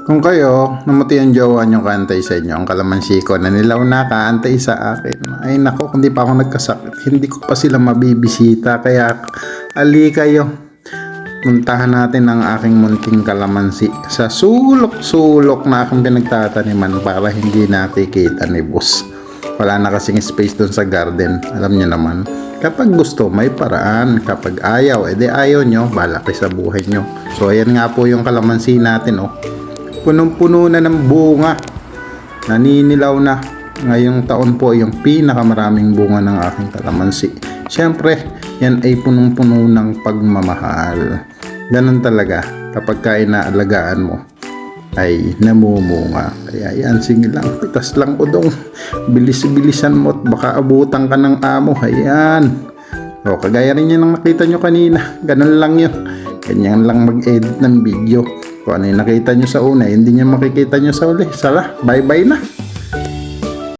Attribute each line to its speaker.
Speaker 1: Kung kayo, namuti ang jowa nyo kaantay sa inyo, ang kalamansi ko na nilaw na kaantay sa akin. Ay nako, kung di pa ako nagkasakit, hindi ko pa sila mabibisita. Kaya, ali kayo. Puntahan natin ang aking munting kalamansi sa sulok-sulok na aking pinagtataniman para hindi nakikita ni boss. Wala na kasing space dun sa garden. Alam nyo naman, kapag gusto, may paraan. Kapag ayaw, edi ayaw nyo, bahala kayo sa buhay nyo. So, ayan nga po yung kalamansi natin, oh. Punong-puno na ng bunga. Naninilaw na. Ngayong taon po yung pinakamaraming bunga ng aking kalamansi. Siyempre, yan ay punong-puno ng pagmamahal. Ganun talaga. Kapag inaalagaan mo, ay namumunga. Kaya yan, sige lang. Pitas lang udong. Bilis-bilisan mo at baka abutan ka ng amo. Ayan. O, kagaya rin yun ang nakita nyo kanina. Ganun lang yun. Ganyan lang mag-edit ng video. Kung ano yung nakita nyo sa una, hindi nyo makikita nyo sa uli. Sala, bye-bye na.